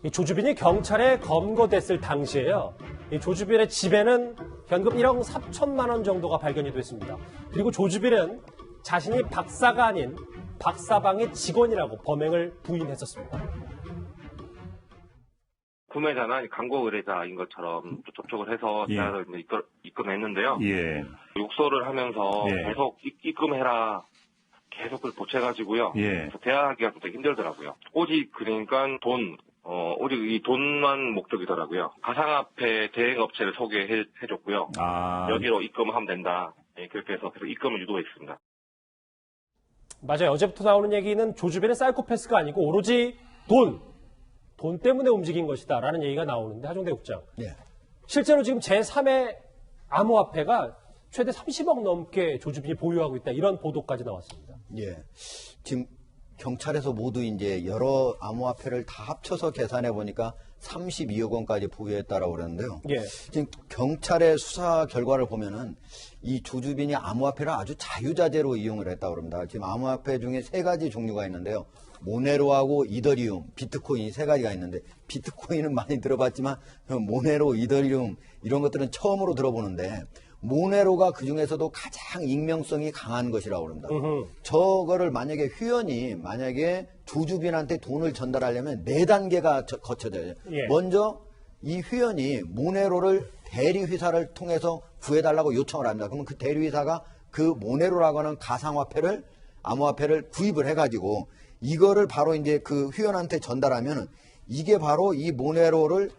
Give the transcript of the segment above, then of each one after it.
이 조주빈이 경찰에 검거됐을 당시에요. 이 조주빈의 집에는 현금 1억 3천만 원 정도가 발견이 됐습니다. 그리고 조주빈은 자신이 박사가 아닌 박사방의 직원이라고 범행을 부인했었습니다. 구매자나 광고 의뢰자인 것처럼 접촉을 해서 계약을 입금했는데요. 예. 욕설을 하면서 예. 계속 입금해라. 계속 그걸 보채가지고요. 예. 대화하기가 좀 힘들더라고요. 오직 그러니까 오직 이 돈만 목적이더라고요. 가상화폐 대행업체를 소개해줬고요. 여기로 입금하면 된다. 예, 그렇게 해서 계속 입금을 유도했습니다. 맞아요. 어제부터 나오는 얘기는 조주빈은 사이코패스가 아니고 오로지 돈 때문에 움직인 것이다 라는 얘기가 나오는데, 하종대 국장. 네. 실제로 지금 제3의 암호화폐가 최대 30억 넘게 조주빈이 보유하고 있다, 이런 보도까지 나왔습니다. 예. 지금 경찰에서 모두 이제 여러 암호화폐를 다 합쳐서 계산해 보니까 32억 원까지 보유했다라고 그러는데요. 예. 지금 경찰의 수사 결과를 보면은 이 조주빈이 암호화폐를 아주 자유자재로 이용을 했다고 그럽니다. 지금 암호화폐 중에 3가지 종류가 있는데요. 모네로하고 이더리움, 비트코인 3가지가 있는데, 비트코인은 많이 들어봤지만 모네로, 이더리움 이런 것들은 처음으로 들어보는데, 모네로가 그 중에서도 가장 익명성이 강한 것이라고 합니다. 저거를 만약에 만약에 조주빈한테 돈을 전달하려면 4단계가 거쳐져요. 예. 먼저 이 회원이 모네로를 대리회사를 통해서 구해달라고 요청을 합니다. 그러면 그 대리회사가 그 모네로라고 하는 가상화폐를, 암호화폐를 구입을 해가지고 이거를 바로 이제 그 회원한테 전달하면 이게 바로 이 모네로를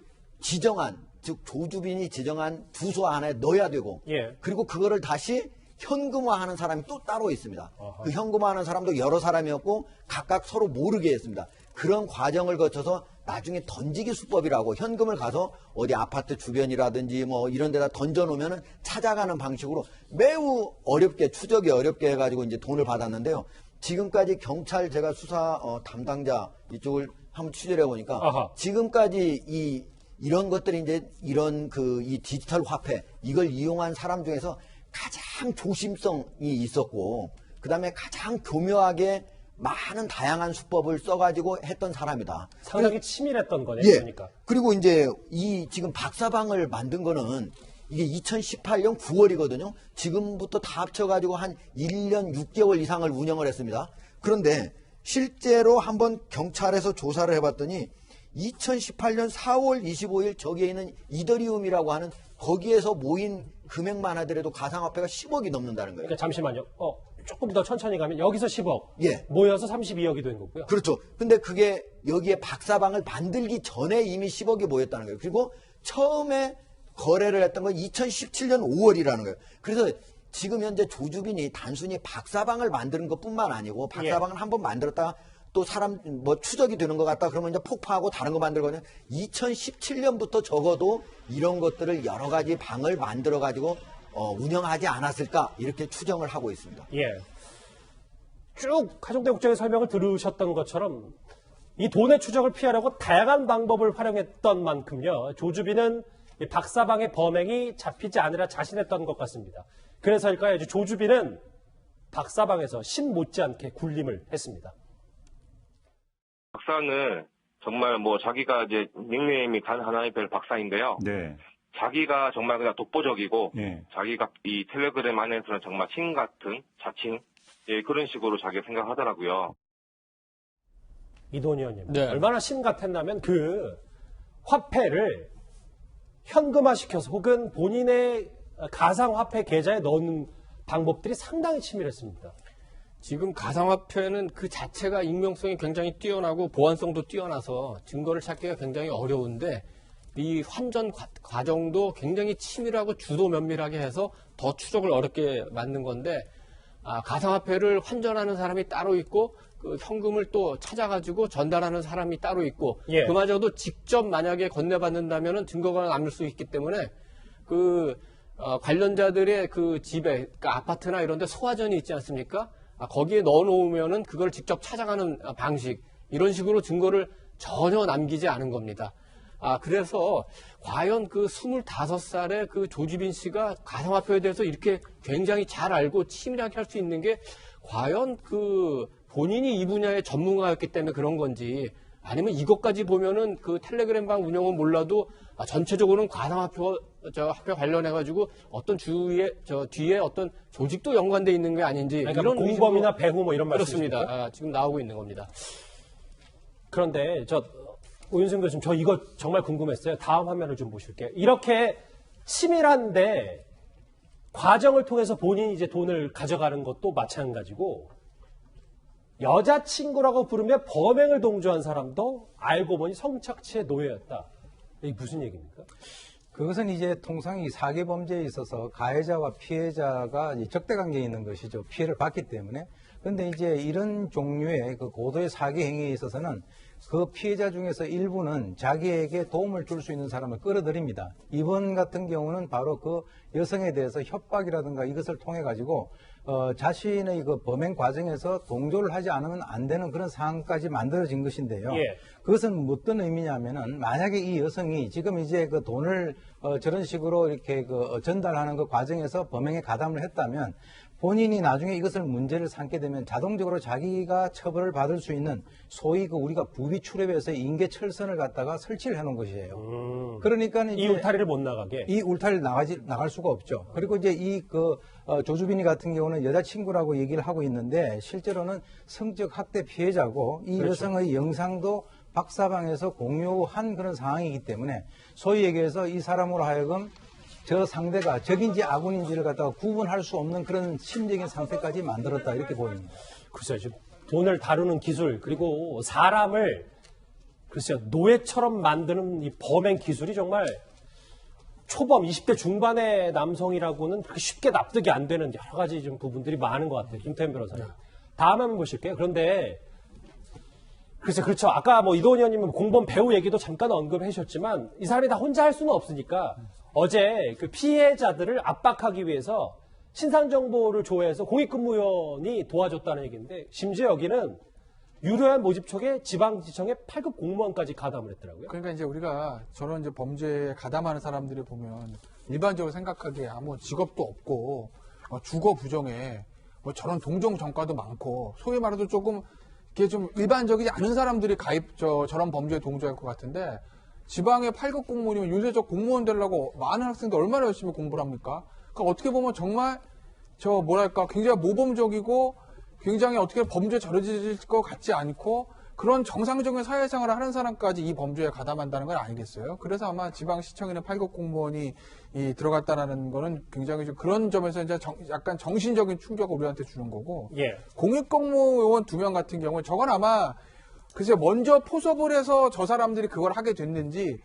즉 조주빈이 지정한 주소 안에 넣어야 되고, 예. 그리고 그거를 다시 현금화하는 사람이 또 따로 있습니다. 어허. 그 현금화하는 사람도 여러 사람이었고 각각 서로 모르게 했습니다. 그런 과정을 거쳐서 나중에 던지기 수법이라고, 현금을 가서 어디 아파트 주변이라든지 뭐 이런 데다 던져놓으면 찾아가는 방식으로 매우 어렵게, 추적이 어렵게 해가지고 이제 돈을 받았는데요. 지금까지 경찰 제가 수사 담당자 이쪽을 한번 취재를 해보니까 아하. 지금까지 이런 것들이 이제 이 디지털 화폐 이걸 이용한 사람 중에서 가장 조심성이 있었고, 그 다음에 가장 교묘하게 많은 다양한 수법을 써가지고 했던 사람이다. 상당히 치밀했던 거네요. 예. 그러니까. 그리고 이제 지금 박사방을 만든 거는 이게 2018년 9월이거든요. 지금부터 다 합쳐가지고 한 1년 6개월 이상을 운영을 했습니다. 그런데 실제로 한번 경찰에서 조사를 해봤더니 2018년 4월 25일 저기에 있는 이더리움이라고 하는 거기에서 모인 금액만 하더라도 가상화폐가 10억이 넘는다는 거예요. 그러니까 잠시만요. 조금 더 천천히 가면 여기서 10억, 예. 모여서 32억이 된 거고요. 그렇죠. 근데 그게 여기에 박사방을 만들기 전에 이미 10억이 모였다는 거예요. 그리고 처음에 거래를 했던 건 2017년 5월이라는 거예요. 그래서 지금 현재 조주빈이 단순히 박사방을 만드는 것뿐만 아니고, 박사방을 한번 만들었다가 또 사람 추적이 되는 것 같다 그러면 이제 폭파하고 다른 거 만들거든요. 2017년부터 적어도 이런 것들을 여러 가지 방을 만들어 가지고 운영하지 않았을까, 이렇게 추정을 하고 있습니다. 예. 쭉 하종대 국장의 설명을 들으셨던 것처럼 이 돈의 추적을 피하려고 다양한 방법을 활용했던 만큼요, 조주빈은 이 박사방의 범행이 잡히지 않으라 자신했던 것 같습니다. 그래서일까요? 이제 조주빈은 박사방에서 신 못지않게 굴림을 했습니다. 박사는 정말 자기가 이제 닉네임이 단 하나의 별 박사인데요. 네. 자기가 정말 그냥 독보적이고, 예. 자기가 이 텔레그램 안에서는 정말 신 같은 자칭, 예, 그런 식으로 자기가 생각하더라고요. 이동희 의원님, 네. 얼마나 신 같았냐면 그 화폐를 현금화시켜서 혹은 본인의 가상화폐 계좌에 넣는 방법들이 상당히 치밀했습니다. 지금 가상화폐는 그 자체가 익명성이 굉장히 뛰어나고 보안성도 뛰어나서 증거를 찾기가 굉장히 어려운데, 이 환전 과정도 굉장히 치밀하고 주도 면밀하게 해서 더 추적을 어렵게 만든 건데, 가상화폐를 환전하는 사람이 따로 있고, 그 현금을 또 찾아가지고 전달하는 사람이 따로 있고, 예. 그마저도 직접 만약에 건네받는다면은 증거가 남을 수 있기 때문에 관련자들의 그 집에, 그러니까 아파트나 이런 데 소화전이 있지 않습니까? 거기에 넣어놓으면은 그걸 직접 찾아가는 방식, 이런 식으로 증거를 전혀 남기지 않은 겁니다. 그래서 과연 그 25살의 그 조주빈 씨가 가상화폐에 대해서 이렇게 굉장히 잘 알고 치밀하게 할 수 있는 게 과연 그 본인이 이 분야의 전문가였기 때문에 그런 건지, 아니면 이것까지 보면은 그 텔레그램방 운영은 몰라도 전체적으로는 가상화폐 관련해가지고 어떤 뒤에 어떤 조직도 연관돼 있는 게 아닌지 그러니까 이런 공범이나 배후 뭐 이런 말씀이십니까? 그렇습니다. 지금 나오고 있는 겁니다. 그런데 오윤승 교수님, 저 이거 정말 궁금했어요. 다음 화면을 좀 보실게요. 이렇게 치밀한데 과정을 통해서 본인이 이제 돈을 가져가는 것도 마찬가지고 여자친구라고 부르며 범행을 동조한 사람도 알고 보니 성착취의 노예였다. 이게 무슨 얘기입니까? 그것은 이제 통상 이 사기 범죄에 있어서 가해자와 피해자가 적대 관계에 있는 것이죠. 피해를 받기 때문에. 그런데 이제 이런 종류의 그 고도의 사기 행위에 있어서는 그 피해자 중에서 일부는 자기에게 도움을 줄 수 있는 사람을 끌어들입니다. 이번 같은 경우는 바로 그 여성에 대해서 협박이라든가 이것을 통해 가지고 자신의 그 범행 과정에서 동조를 하지 않으면 안 되는 그런 상황까지 만들어진 것인데요. 예. 그것은 어떤 의미냐면은 만약에 이 여성이 지금 이제 그 돈을 저런 식으로 이렇게 그 전달하는 그 과정에서 범행에 가담을 했다면 본인이 나중에 이것을 문제를 삼게 되면 자동적으로 자기가 처벌을 받을 수 있는 소위 그 우리가 부비 출입에서 인계철선을 갖다가 설치를 해놓은 것이에요. 그러니까 이 울타리를 못 나가게. 이 울타리를 나갈 수가 없죠. 그리고 이제 이 조주빈이 같은 경우는 여자친구라고 얘기를 하고 있는데 실제로는 성적 학대 피해자고 이 그렇죠. 여성의 영상도 박사방에서 공유한 그런 상황이기 때문에 소위 얘기해서 이 사람으로 하여금 저 상대가 적인지 아군인지를 갖다가 구분할 수 없는 그런 심리적인 상태까지 만들었다 이렇게 보입니다. 글쎄요, 지금 돈을 다루는 기술 그리고 사람을 글쎄요 노예처럼 만드는 이 범행 기술이 정말 초범 20대 중반의 남성이라고는 그렇게 쉽게 납득이 안 되는 여러 가지 좀 부분들이 많은 것 같아요. 김태현 변호사님. 다음 한번 보실게요. 그런데 글쎄 그렇죠. 아까 뭐 이도원 의원님은 공범 배우 얘기도 잠깐 언급해 주셨지만 이 사람이 다 혼자 할 수는 없으니까 어제 그 피해자들을 압박하기 위해서 신상정보를 조회해서 공익근무원이 도와줬다는 얘기인데 심지어 여기는 유료한 모집촉에 지방지청의 8급 공무원까지 가담을 했더라고요. 그러니까 이제 우리가 저런 이제 범죄에 가담하는 사람들을 보면 일반적으로 생각하기에 아무 직업도 없고 주거 부정에 뭐 저런 동종 전과도 많고 소위 말해도 조금 이게 좀 일반적이지 않은 사람들이 저런 범죄에 동조할 것 같은데 지방의 8급 공무원이면 요새 저 공무원 되려고 많은 학생들 얼마나 열심히 공부를 합니까? 그러니까 어떻게 보면 정말 굉장히 모범적이고 굉장히 어떻게 범죄에 저려질 것 같지 않고 그런 정상적인 사회생활을 하는 사람까지 이 범죄에 가담한다는 건 아니겠어요? 그래서 아마 지방시청에는 8급 공무원이 들어갔다라는 거는 굉장히 좀 그런 점에서 이제 약간 정신적인 충격을 우리한테 주는 거고. 예. 공익공무원 2명 같은 경우는 저건 아마 글쎄 먼저 포섭을 해서 저 사람들이 그걸 하게 됐는지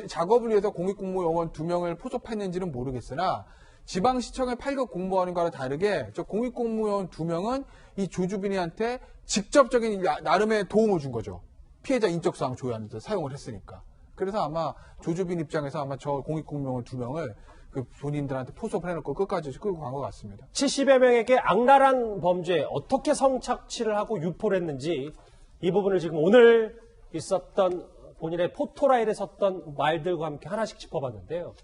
작업을 위해서 공익공무원 2명을 포섭했는지는 모르겠으나 지방시청의 8급 공무원과는 다르게 저 공익공무원 2명은 이 조주빈이한테 직접적인 나름의 도움을 준 거죠. 피해자 인적사항 조회하는데 사용을 했으니까. 그래서 아마 조주빈 입장에서 아마 저 공익공무원 2명을 그 본인들한테 포섭을 해놓고 끝까지 끌고 간 것 같습니다. 70여 명에게 악랄한 범죄에 어떻게 성착취를 하고 유포를 했는지 이 부분을 지금 오늘 있었던 본인의 포토라인에 섰던 말들과 함께 하나씩 짚어봤는데요.